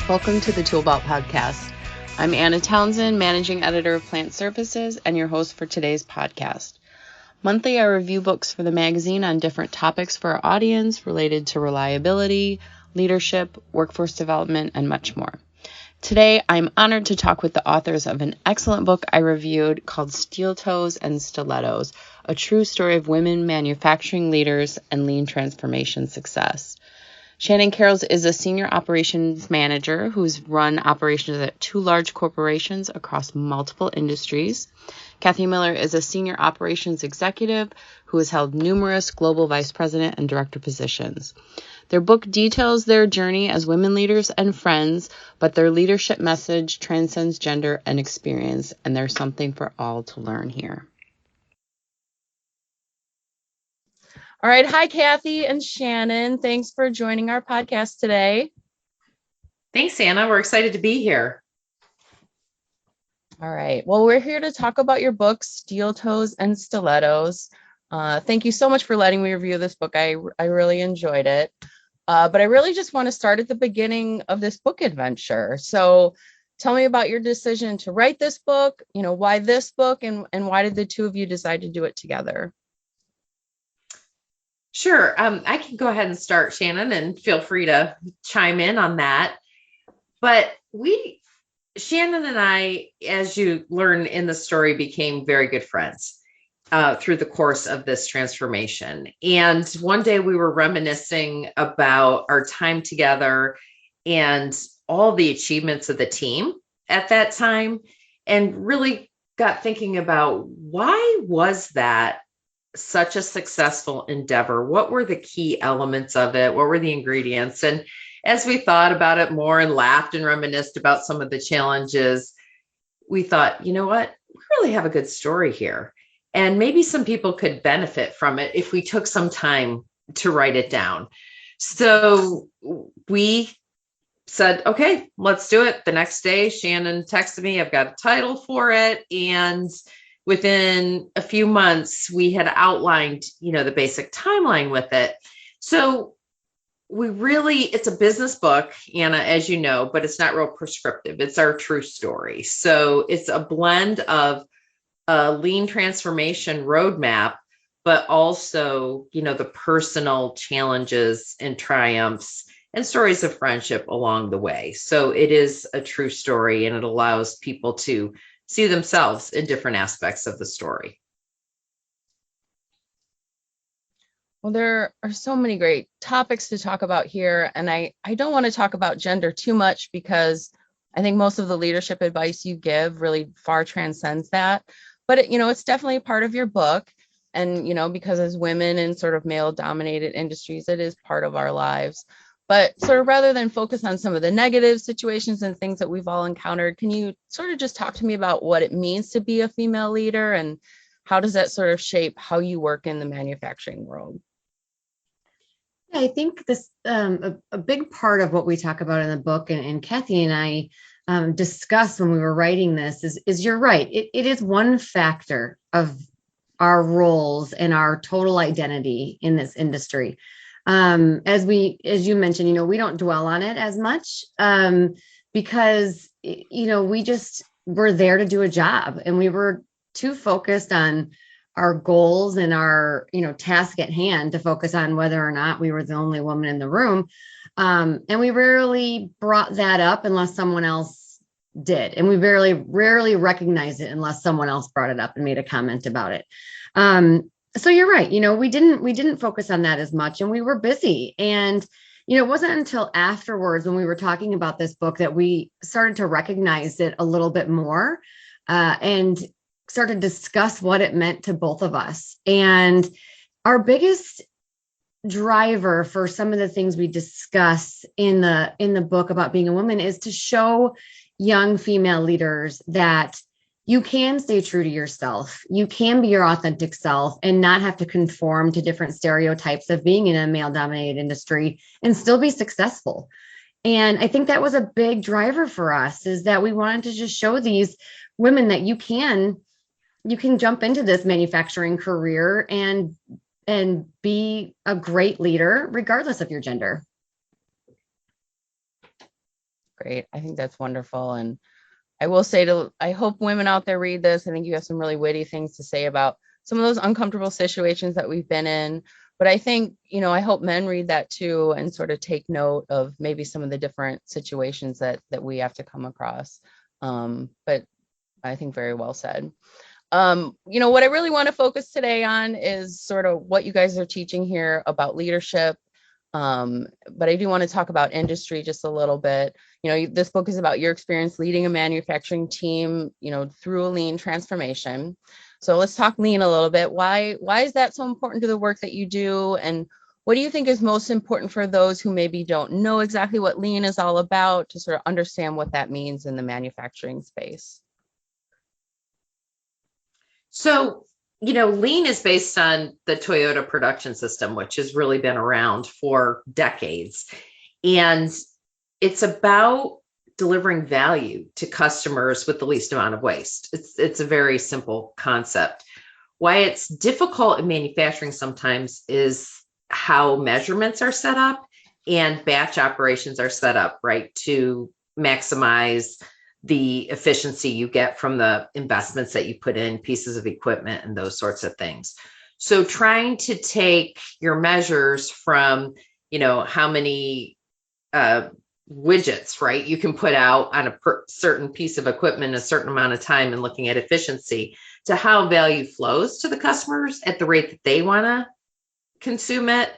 Welcome to the Tool Belt Podcast. I'm Anna Townshend, Managing Editor of Plant Services, and your host for today's podcast. Monthly, I review books for the magazine on different topics for our audience related to reliability, leadership, workforce development, and much more. Today, I'm honored to talk with the authors of an excellent book I reviewed called Steel Toes and Stilettos, a true story of women manufacturing leaders and lean transformation success. Shannon Karels is a senior operations manager who's run operations at two large corporations across multiple industries. Kathy Miller is a senior operations executive who has held numerous global vice president and director positions. Their book details their journey as women leaders and friends, but their leadership message transcends gender and experience, and there's something for all to learn here. All right. Hi, Kathy and Shannon. Thanks for joining our podcast today. Thanks, Anna. We're excited to be here. All right. Well, we're here to talk about your book, Steel Toes and Stilettos. Thank you so much for letting me review this book. I really enjoyed it. But I really just want to start at the beginning of this book adventure. So tell me about your decision to write this book, why this book, and why did the two of you decide to do it together? Sure. I can go ahead and start, Shannon, and feel free to chime in on that. But Shannon and I, as you learn in the story, became very good friends through the course of this transformation. And one day we were reminiscing about our time together and all the achievements of the team at that time, and really got thinking about why was that such a successful endeavor? What were the key elements of it? What were the ingredients? And as we thought about it more and laughed and reminisced about some of the challenges, we thought, you know what? We really have a good story here. And maybe some people could benefit from it if we took some time to write it down. So we said, okay, let's do it. The next day, Shannon texted me, I've got a title for it. And within a few months, we had outlined, the basic timeline with it. So it's a business book, Anna, as you know, but it's not real prescriptive. It's our true story. So it's a blend of a lean transformation roadmap, but also, the personal challenges and triumphs and stories of friendship along the way. So it is a true story, and it allows people to see themselves in different aspects of the story. Well, there are so many great topics to talk about here, and I don't want to talk about gender too much because I think most of the leadership advice you give really far transcends that. But it's definitely part of your book, and because as women in sort of male-dominated industries, it is part of our lives. But sort of rather than focus on some of the negative situations and things that we've all encountered, can you sort of just talk to me about what it means to be a female leader, and how does that sort of shape how you work in the manufacturing world? I think this a big part of what we talk about in the book, and Kathy and I discussed when we were writing this, is you're right. It is one factor of our roles and our total identity in this industry. As you mentioned, we don't dwell on it as much because, we're there to do a job, and we were too focused on our goals and our, task at hand to focus on whether or not we were the only woman in the room. And we rarely brought that up unless someone else did. And we rarely recognized it unless someone else brought it up and made a comment about it. So you're right. We didn't focus on that as much, and we were busy. And, it wasn't until afterwards when we were talking about this book that we started to recognize it a little bit more and started to discuss what it meant to both of us. And our biggest driver for some of the things we discuss in the book about being a woman is to show young female leaders that you can stay true to yourself. You can be your authentic self and not have to conform to different stereotypes of being in a male-dominated industry and still be successful. And I think that was a big driver for us, is that we wanted to just show these women that you can jump into this manufacturing career and be a great leader regardless of your gender. Great. I think that's wonderful. And I will say I hope women out there read this. I think you have some really witty things to say about some of those uncomfortable situations that we've been in. But I think, I hope men read that too and sort of take note of maybe some of the different situations that we have to come across. But I think very well said. What I really want to focus today on is sort of what you guys are teaching here about leadership. But I do want to talk about industry just a little bit. This book is about your experience leading a manufacturing team, through a lean transformation. So let's talk lean a little bit. Why is that so important to the work that you do? And what do you think is most important for those who maybe don't know exactly what lean is all about to sort of understand what that means in the manufacturing space? So, lean is based on the Toyota production system, which has really been around for decades. And it's about delivering value to customers with the least amount of waste. It's a very simple concept. Why it's difficult in manufacturing sometimes is how measurements are set up and batch operations are set up, right, to maximize the efficiency you get from the investments that you put in pieces of equipment and those sorts of things. So trying to take your measures from, how many widgets, right, you can put out on a certain piece of equipment a certain amount of time and looking at efficiency to how value flows to the customers at the rate that they want to consume it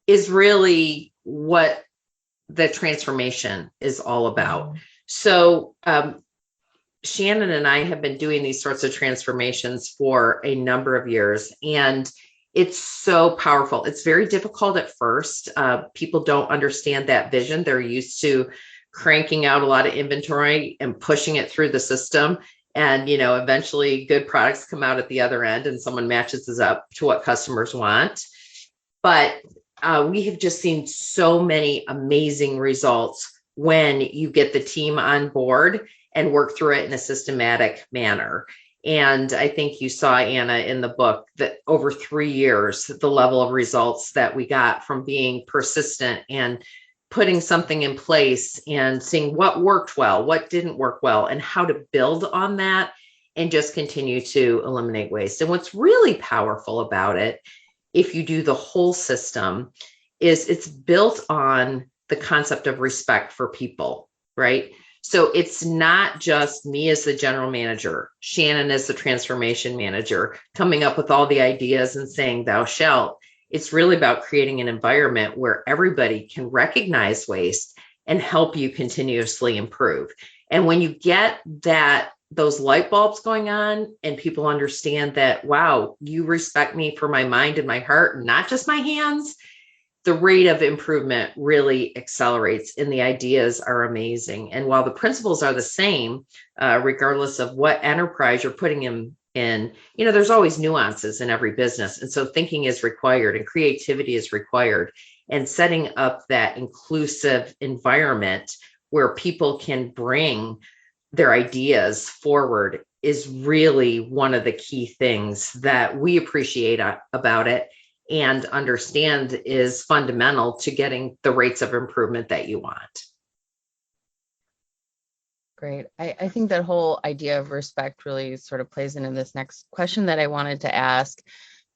is really what the transformation is all about. So Shannon and I have been doing these sorts of transformations for a number of years, and it's so powerful. It's very difficult at first. People don't understand that vision. They're used to cranking out a lot of inventory and pushing it through the system. And, eventually good products come out at the other end and someone matches us up to what customers want. But we have just seen so many amazing results when you get the team on board and work through it in a systematic manner. And I think you saw, Anna, in the book that over 3 years, the level of results that we got from being persistent and putting something in place and seeing what worked well, what didn't work well, and how to build on that and just continue to eliminate waste. And what's really powerful about it, if you do the whole system, is it's built on the concept of respect for people, right? So it's not just me as the general manager, Shannon as the transformation manager, coming up with all the ideas and saying, thou shalt. It's really about creating an environment where everybody can recognize waste and help you continuously improve. And when you get those light bulbs going on and people understand that, wow, you respect me for my mind and my heart, not just my hands, the rate of improvement really accelerates and the ideas are amazing. And while the principles are the same, regardless of what enterprise you're putting them in, there's always nuances in every business. And so thinking is required and creativity is required, and setting up that inclusive environment where people can bring their ideas forward is really one of the key things that we appreciate about it and understand is fundamental to getting the rates of improvement that you want. Great. I think that whole idea of respect really sort of plays into this next question that I wanted to ask.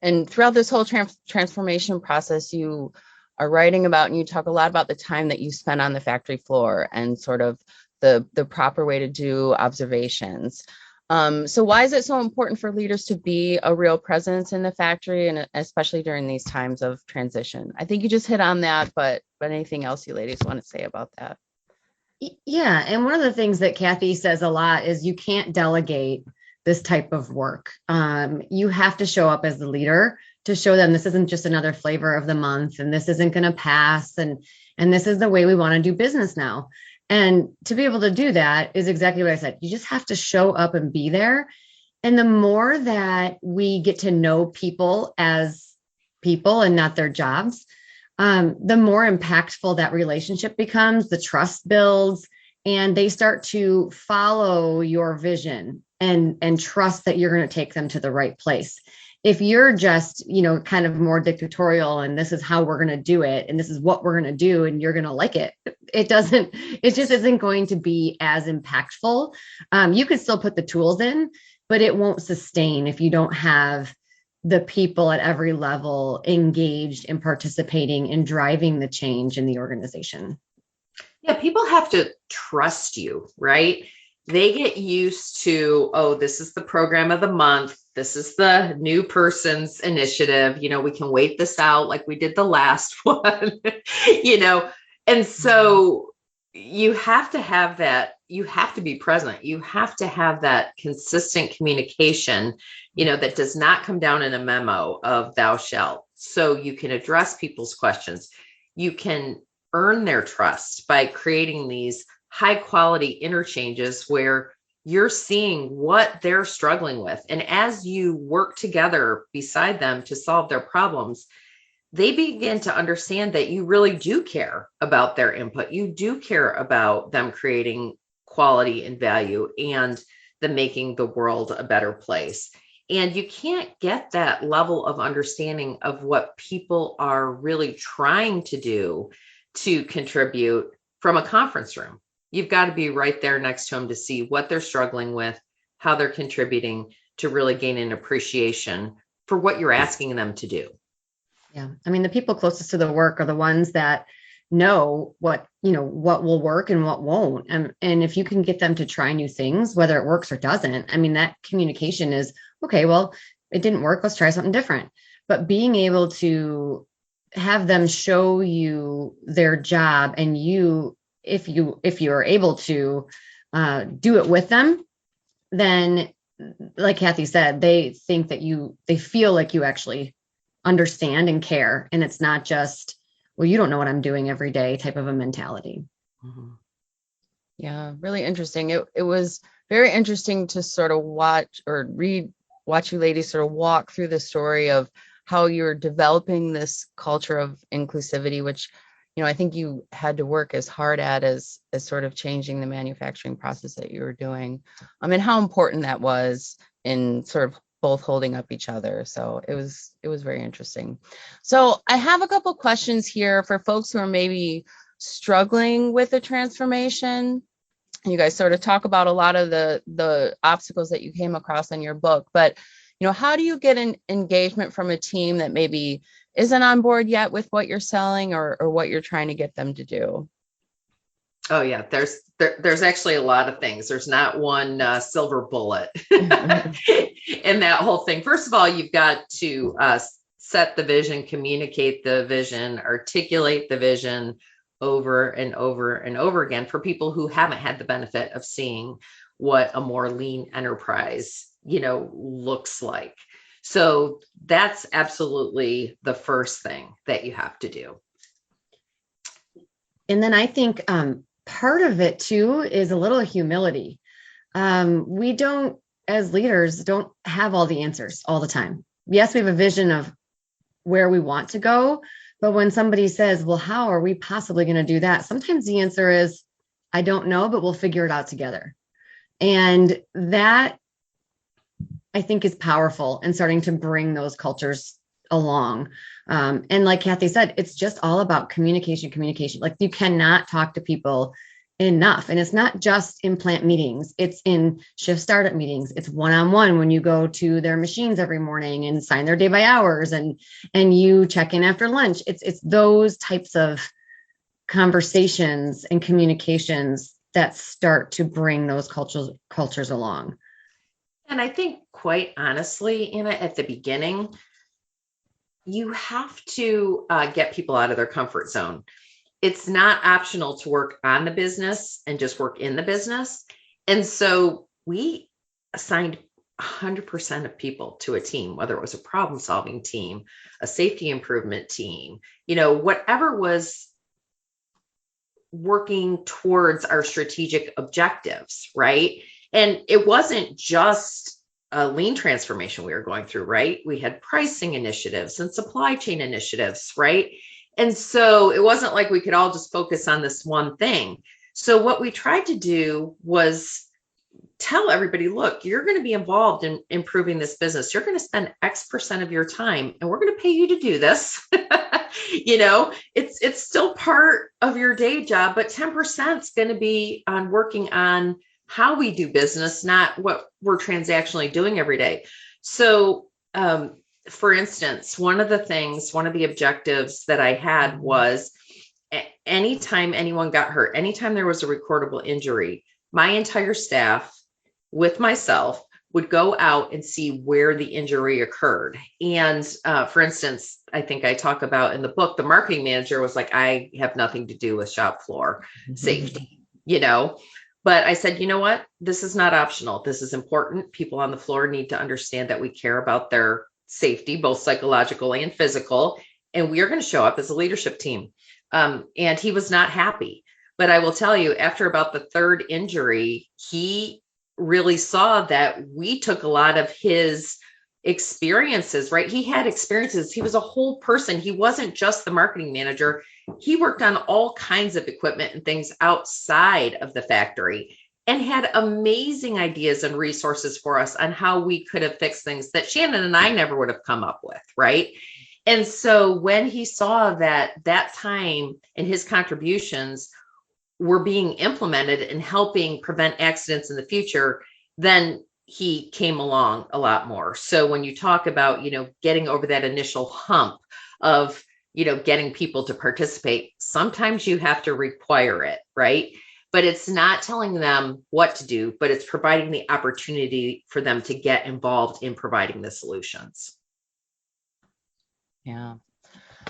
And throughout this whole transformation process, you are writing about, and you talk a lot about the time that you spent on the factory floor and sort of the proper way to do observations. So why is it so important for leaders to be a real presence in the factory, and especially during these times of transition? I think you just hit on that, but anything else you ladies want to say about that? Yeah. And one of the things that Kathy says a lot is you can't delegate this type of work. You have to show up as the leader to show them this isn't just another flavor of the month, and this isn't going to pass. And this is the way we want to do business now. And to be able to do that is exactly what I said. You just have to show up and be there. And the more that we get to know people as people and not their jobs, the more impactful that relationship becomes, the trust builds, and they start to follow your vision and trust that you're going to take them to the right place. if you're just, kind of more dictatorial and this is how we're going to do it and this is what we're going to do and you're going to like it, it just isn't going to be as impactful. You could still put the tools in, but it won't sustain if you don't have the people at every level engaged in participating in driving the change in the organization. Yeah, people have to trust you, right? They get used to, oh, this is the program of the month. This is the new person's initiative. We can wait this out like we did the last one, And so you have to have that. You have to be present. You have to have that consistent communication, that does not come down in a memo of thou shalt. So you can address people's questions. You can earn their trust by creating these high quality interchanges where you're seeing what they're struggling with. And as you work together beside them to solve their problems, they begin to understand that you really do care about their input. You do care about them creating quality and value and the making the world a better place. And you can't get that level of understanding of what people are really trying to do to contribute from a conference room. You've got to be right there next to them to see what they're struggling with, how they're contributing, to really gain an appreciation for what you're asking them to do. Yeah. I mean, the people closest to the work are the ones that know what will work and what won't. And if you can get them to try new things, whether it works or doesn't, I mean, that communication is, okay, well, it didn't work. Let's try something different. But being able to have them show you their job, and if you are able to do it with them, then like Kathy said, they think that they feel like you actually understand and care. And it's not just, well, you don't know what I'm doing every day type of a mentality. Mm-hmm. Yeah, really interesting. It was very interesting to sort of watch you ladies sort of walk through the story of how you're developing this culture of inclusivity, which, I think you had to work as hard at as sort of changing the manufacturing process that you were doing. I mean, how important that was in sort of both holding up each other. So it was very interesting. So I have a couple questions here for folks who are maybe struggling with a transformation. You guys sort of talk about a lot of the obstacles that you came across in your book, but how do you get an engagement from a team that maybe isn't on board yet with what you're selling or what you're trying to get them to do? Oh yeah, there's actually a lot of things. There's not one silver bullet in that whole thing. First of all, you've got to set the vision, communicate the vision, articulate the vision over and over and over again for people who haven't had the benefit of seeing what a more lean enterprise, looks like. So that's absolutely the first thing that you have to do. And then I think part of it too is a little humility. We don't, as leaders, don't have all the answers all the time. Yes, we have a vision of where we want to go, but when somebody says, well, how are we possibly going to do that? Sometimes the answer is, I don't know, but we'll figure it out together. And that, I think, is powerful and starting to bring those cultures along. And like Kathy said, it's just all about communication. Like, you cannot talk to people enough. And it's not just in plant meetings. It's in shift startup meetings. It's one-on-one when you go to their machines every morning and sign their day by hours and you check in after lunch. It's those types of conversations and communications that start to bring those cultures along. And I think, quite honestly, Anna, at the beginning, you have to get people out of their comfort zone. It's not optional to work on the business and just work in the business. And so we assigned 100% of people to a team, whether it was a problem solving team, a safety improvement team, whatever was working towards our strategic objectives, right? And it wasn't just a lean transformation we were going through, right? We had pricing initiatives and supply chain initiatives, right? And so it wasn't like we could all just focus on this one thing. So what we tried to do was tell everybody, look, you're going to be involved in improving this business. You're going to spend X% of your time and we're going to pay you to do this. It's still part of your day job, but 10% is going to be on working on how we do business, not what we're transactionally doing every day. So, for instance, one of the objectives that I had was anytime anyone got hurt, anytime there was a recordable injury, my entire staff with myself would go out and see where the injury occurred. And for instance, I think I talk about in the book, the marketing manager was like, I have nothing to do with shop floor safety, but I said, you know what? This is not optional. This is important. People on the floor need to understand that we care about their safety, both psychological and physical. And we are going to show up as a leadership team. And he was not happy. But I will tell you, after about the third injury, he really saw that we took a lot of his experiences, right? He had experiences. He was a whole person. He wasn't just the marketing manager. He worked on all kinds of equipment and things outside of the factory and had amazing ideas and resources for us on how we could have fixed things that Shannon and I never would have come up with, right? And so when he saw that time and his contributions were being implemented and helping prevent accidents in the future, then he came along a lot more. So when you talk about, getting over that initial hump of, getting people to participate, sometimes you have to require it, right? But it's not telling them what to do, but it's providing the opportunity for them to get involved in providing the solutions. Yeah.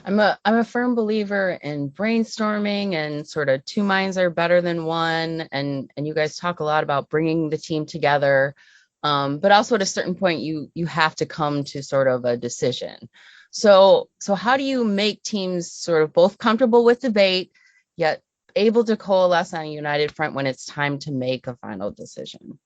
I'm a firm believer in brainstorming and sort of two minds are better than one. And you guys talk a lot about bringing the team together. But also at a certain point, you have to come to sort of a decision. So how do you make teams sort of both comfortable with debate, yet able to coalesce on a united front when it's time to make a final decision?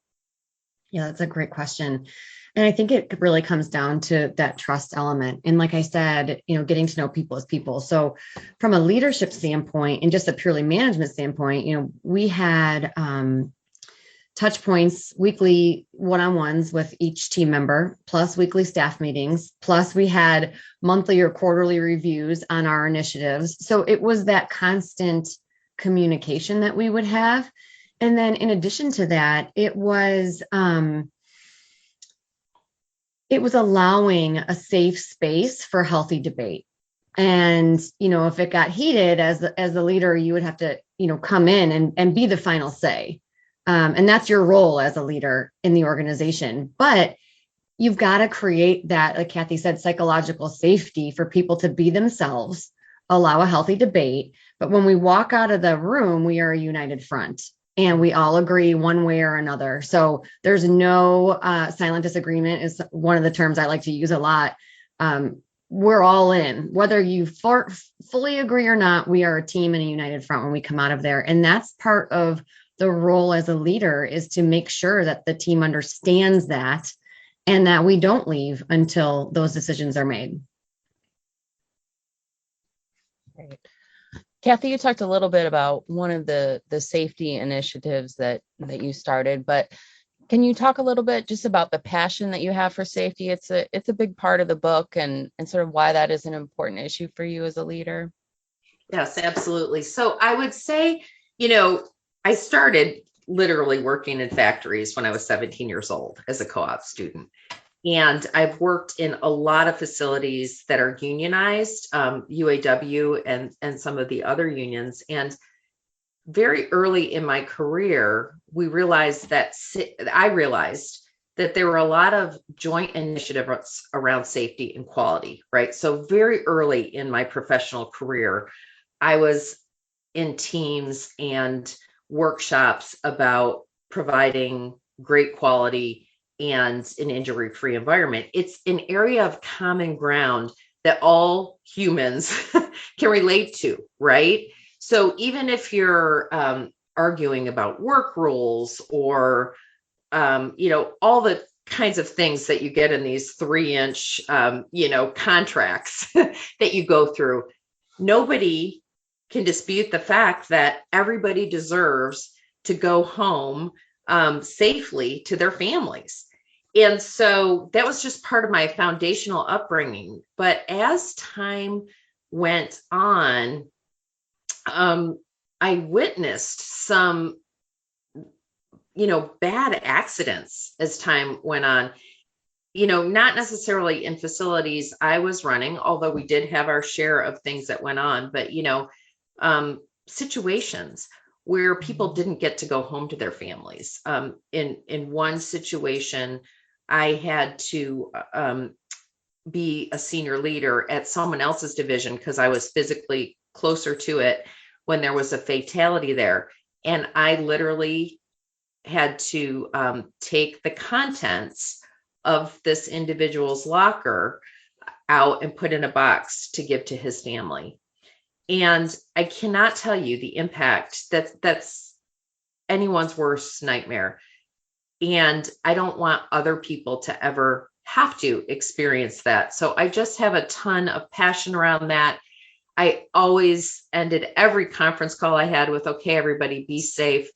Yeah, that's a great question. And I think it really comes down to that trust element. And like I said, getting to know people as people. So from a leadership standpoint and just a purely management standpoint, we had touch points, weekly one-on-ones with each team member, plus weekly staff meetings, plus we had monthly or quarterly reviews on our initiatives. So it was that constant communication that we would have. And then in addition to that, it was allowing a safe space for healthy debate. And, if it got heated as the leader, you would have to, come in and be the final say. And that's your role as a leader in the organization. But you've got to create that, like Kathy said, psychological safety for people to be themselves, allow a healthy debate. But when we walk out of the room, we are a united front. And we all agree one way or another. So there's no silent disagreement is one of the terms I like to use a lot. We're all in, whether you fully agree or not, we are a team and a united front when we come out of there. And that's part of the role as a leader, is to make sure that the team understands that and that we don't leave until those decisions are made. Right. Kathy, you talked a little bit about one of the safety initiatives that you started, but can you talk a little bit just about the passion that you have for safety? It's a big part of the book and sort of why that is an important issue for you as a leader. Yes, absolutely. So I would say, I started literally working in factories when I was 17 years old as a co-op student. And I've worked in a lot of facilities that are unionized, UAW and some of the other unions. And very early in my career, I realized that there were a lot of joint initiatives around safety and quality, right? So very early in my professional career, I was in teams and workshops about providing great quality and an injury-free environment. It's an area of common ground that all humans can relate to, right? So even if you're arguing about work rules or, all the kinds of things that you get in these 3-inch, contracts that you go through, nobody can dispute the fact that everybody deserves to go home safely to their families. And so that was just part of my foundational upbringing. But as time went on, I witnessed some, bad accidents as time went on, not necessarily in facilities I was running, although we did have our share of things that went on, but, situations where people didn't get to go home to their families. In one situation, I had to be a senior leader at someone else's division because I was physically closer to it when there was a fatality there. And I literally had to take the contents of this individual's locker out and put in a box to give to his family. And I cannot tell you the impact that's anyone's worst nightmare. And I don't want other people to ever have to experience that. So I just have a ton of passion around that. I always ended every conference call I had with, okay, everybody be safe.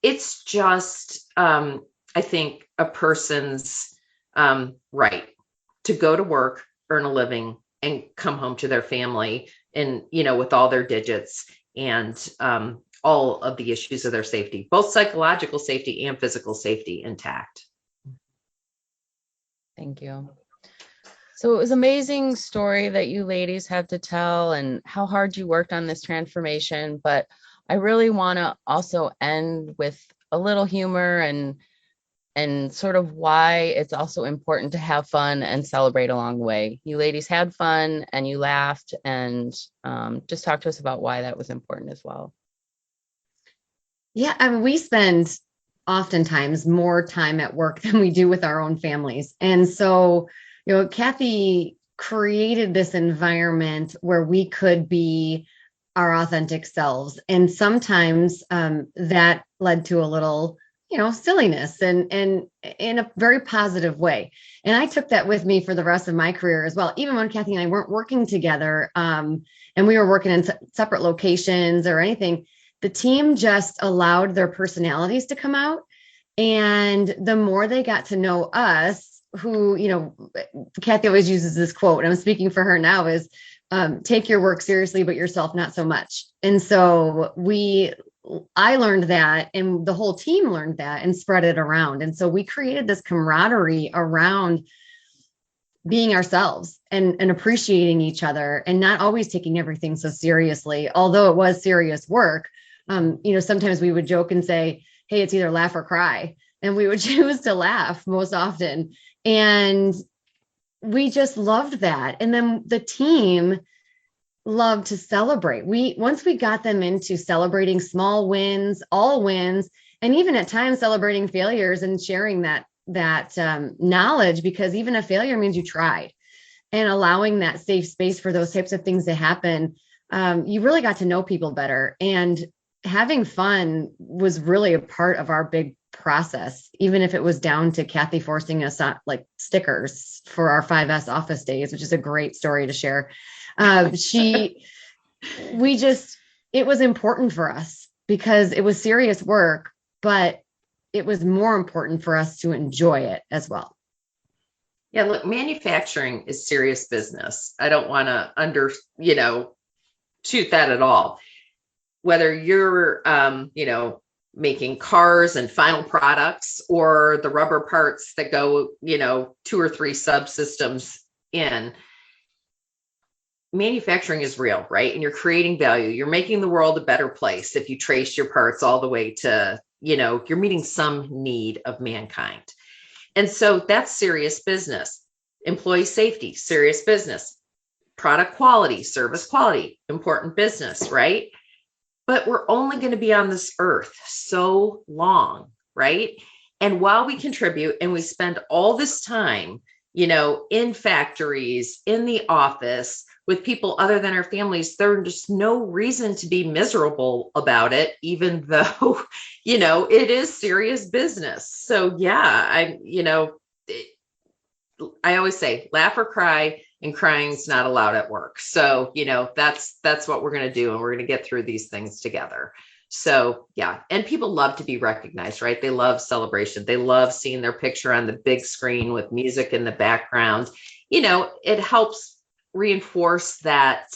It's just, I think, a person's right to go to work, earn a living, and come home to their family and, with all their digits and all of the issues of their safety, both psychological safety and physical safety intact. Thank you. So it was an amazing story that you ladies had to tell and how hard you worked on this transformation. But I really want to also end with a little humor and sort of why it's also important to have fun and celebrate along the way. You ladies had fun and you laughed, and just talk to us about why that was important as well. Yeah, I mean, we spend oftentimes more time at work than we do with our own families. And so, Kathy created this environment where we could be our authentic selves. And sometimes that led to a little, silliness and in a very positive way. And I took that with me for the rest of my career as well. Even when Kathy and I weren't working together and we were working in separate locations or anything, the team just allowed their personalities to come out. And the more they got to know us, who, Kathy always uses this quote, and I'm speaking for her now, is take your work seriously, but yourself not so much. And so I learned that, and the whole team learned that and spread it around. And so we created this camaraderie around being ourselves and appreciating each other and not always taking everything so seriously, although it was serious work. Sometimes we would joke and say, hey, it's either laugh or cry. And we would choose to laugh most often. And we just loved that. And then the team loved to celebrate. Once we got them into celebrating small wins, all wins, and even at times celebrating failures and sharing that knowledge, because even a failure means you tried, and allowing that safe space for those types of things to happen, you really got to know people better. And having fun was really a part of our big process, even if it was down to Kathy forcing us on like stickers for our 5S office days, which is a great story to share. It was important for us because it was serious work, but it was more important for us to enjoy it as well. Yeah, look, manufacturing is serious business. I don't want to shoot that at all. Whether you're, making cars and final products or the rubber parts that go, 2 or 3 subsystems in, manufacturing is real, right? And you're creating value. You're making the world a better place if you trace your parts all the way to, you're meeting some need of mankind. And so that's serious business. Employee safety, serious business. Product quality, service quality, important business, right? But we're only going to be on this earth so long, right? And while we contribute and we spend all this time, in factories, in the office, with people other than our families, there's just no reason to be miserable about it, even though, it is serious business. So yeah, I always say laugh or cry, and crying's not allowed at work. So, that's what we're going to do. And we're going to get through these things together. So yeah, and people love to be recognized, right? They love celebration. They love seeing their picture on the big screen with music in the background. It helps reinforce that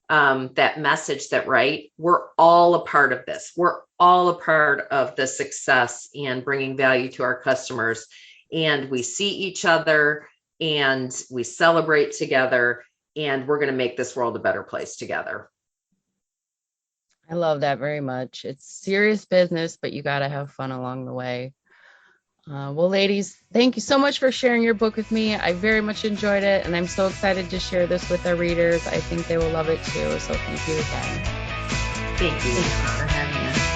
message that, right, we're all a part of this. We're all a part of the success and bringing value to our customers. And we see each other and we celebrate together, and we're going to make this world a better place together. I love that very much. It's serious business, but you got to have fun along the way. Well, ladies, thank you so much for sharing your book with me. I very much enjoyed it, and I'm so excited to share this with our readers. I think they will love it too. So thank you again. Thank you. Thank you for having us.